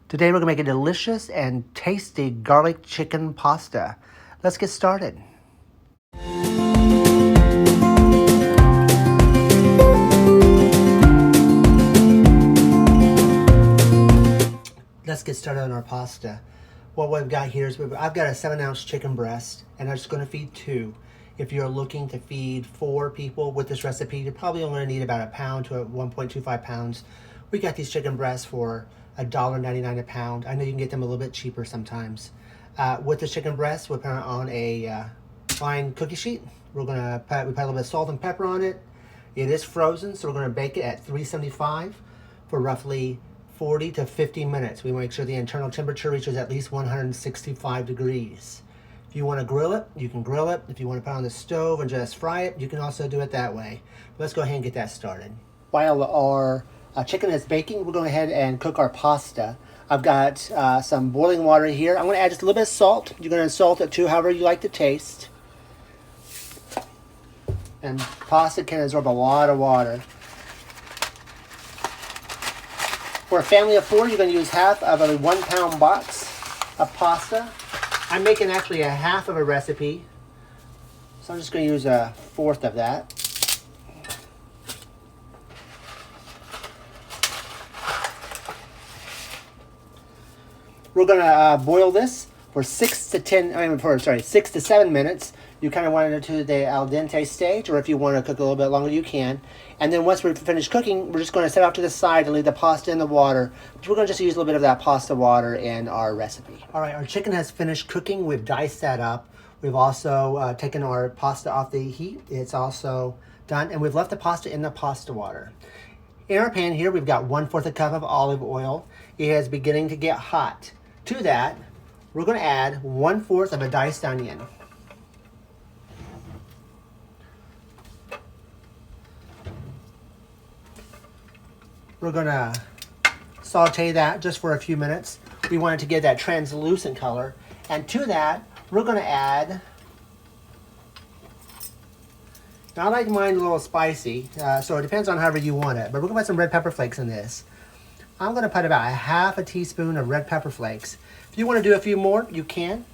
Today we're going to make a delicious and tasty garlic chicken pasta. Let's get started. Let's get started on our pasta. What we've got here is I've got a 7-ounce chicken breast, and I'm just going to feed 2. If you're looking to feed 4 people with this recipe, you're probably only going to need about a pound to 1.25 pounds. We got these chicken breasts for $1.99 a pound. I know you can get them a little bit cheaper sometimes. With the chicken breast, we'll put it on a fine cookie sheet. We put a little bit of salt and pepper on it. It is frozen, so we're going to bake it at 375 for roughly 40 to 50 minutes. We make sure the internal temperature reaches at least 165 degrees. If you want to grill it, you can grill it. If you want to put it on the stove and just fry it, you can also do it that way. But let's go ahead and get that started. While our chicken is baking, we're going ahead and cook our pasta. I've got some boiling water here. I'm going to add just a little bit of salt. You're going to salt it to however you like to taste. And pasta can absorb a lot of water. For a family of 4, you're going to use half of a 1-pound box of pasta. I'm making actually a half of a recipe, so I'm just going to use a fourth of that. We're going to boil this for 6 to 7 minutes. You kind of want it to the al dente stage, or if you want to cook a little bit longer, you can. And then once we're finished cooking, we're just going to set off to the side and leave the pasta in the water. We're going to just use a little bit of that pasta water in our recipe. All right, our chicken has finished cooking. We've diced that up. We've also taken our pasta off the heat. It's also done, and we've left the pasta in the pasta water. In our pan here, we've got 1/4 cup of olive oil. It is beginning to get hot. To that, we're going to add 1/4 of a diced onion. We're going to saute that just for a few minutes. We want it to get that translucent color. And to that, we're going to add, now I like mine a little spicy, so it depends on however you want it, but we're going to put some red pepper flakes in this. I'm going to put about 1/2 teaspoon of red pepper flakes. If you want to do a few more, you can.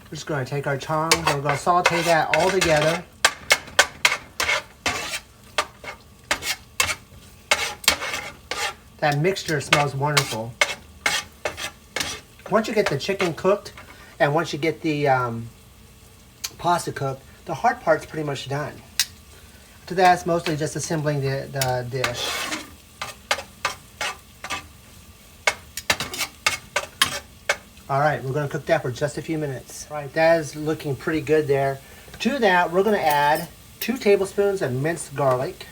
We're just going to take our tongs and we're going to saute that all together. That mixture smells wonderful. Once you get the chicken cooked and once you get the pasta cooked, the hard part's pretty much done. To that, it's mostly just assembling the dish. All right, we're going to cook that for just a few minutes. All right, that is looking pretty good there. To that, we're going to add 2 tablespoons of minced garlic.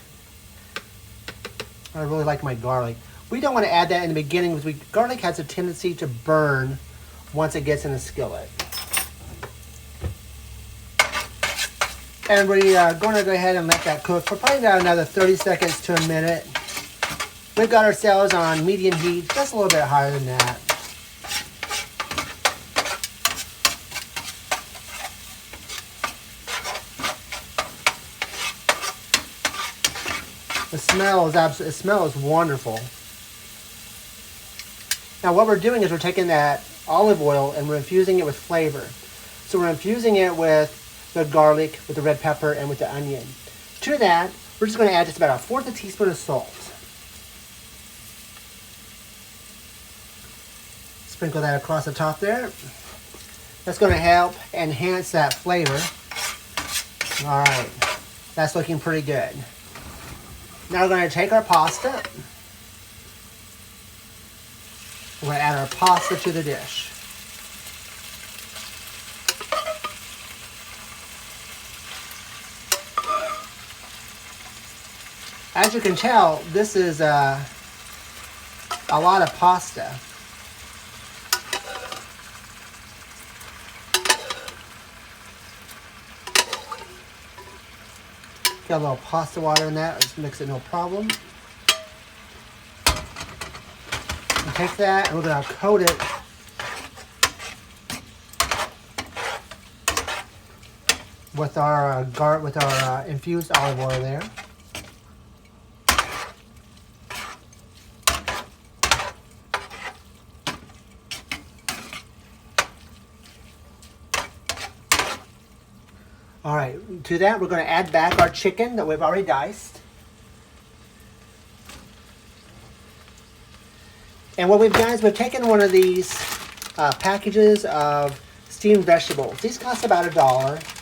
I really like my garlic. We don't want to add that in the beginning because garlic has a tendency to burn once it gets in the skillet. And we're going to go ahead and let that cook for probably about another 30 seconds to a minute. We've got ourselves on medium heat, just a little bit higher than that. The smell is wonderful. Now what we're doing is we're taking that olive oil and we're infusing it with flavor. So we're infusing it with the garlic, with the red pepper, and with the onion. To that, we're just going to add just about 1/4 teaspoon of salt. Sprinkle that across the top there. That's going to help enhance that flavor. All right, that's looking pretty good. Now we're going to take our pasta. We're going to add our pasta to the dish. As you can tell, this is a lot of pasta. Got a little pasta water in that. Let's mix it no problem. And take that and we're going to coat it with our infused olive oil there. All right, to that we're going to add back our chicken that we've already diced. And what we've done is we've taken one of these packages of steamed vegetables. These cost about $1.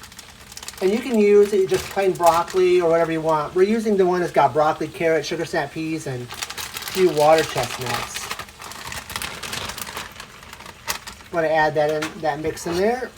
And you can use just plain broccoli or whatever you want. We're using the one that's got broccoli, carrot, sugar snap peas, and a few water chestnuts. Want to add that mix in there.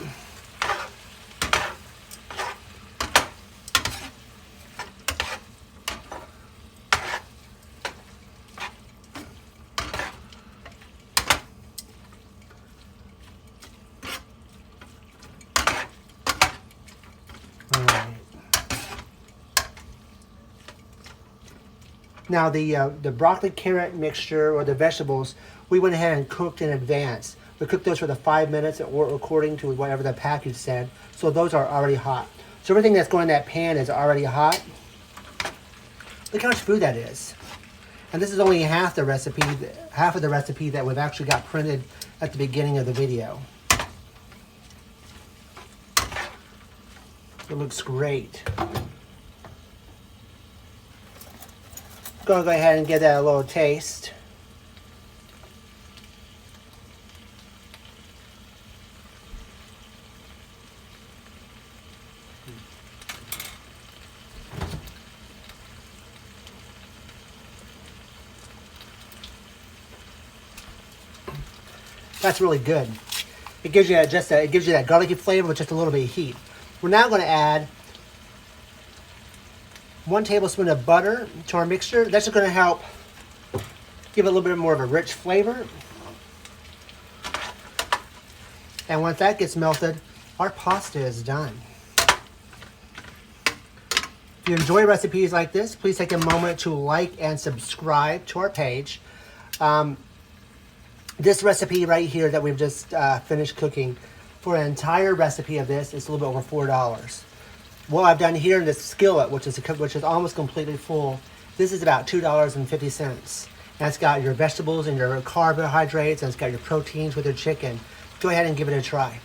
Now the broccoli carrot mixture or the vegetables, we went ahead and cooked in advance. We cooked those for the 5 minutes according to whatever the package said. So those are already hot. So everything that's going in that pan is already hot. Look how much food that is. And this is only half the recipe, half of the recipe that we've actually got printed at the beginning of the video. It looks great. Gonna go ahead and give that a little taste. That's really good. It gives you that garlicky flavor with just a little bit of heat. We're now going to add 1 tablespoon of butter to our mixture. That's just going to help give it a little bit more of a rich flavor. And once that gets melted, our pasta is done. If you enjoy recipes like this, please take a moment to like and subscribe to our page. This recipe right here that we've just finished cooking, for an entire recipe of this, it's a little bit over $4. What I've done here in this skillet, which is almost completely full, this is about $2.50. And it's got your vegetables and your carbohydrates, and it's got your proteins with your chicken. Go ahead and give it a try.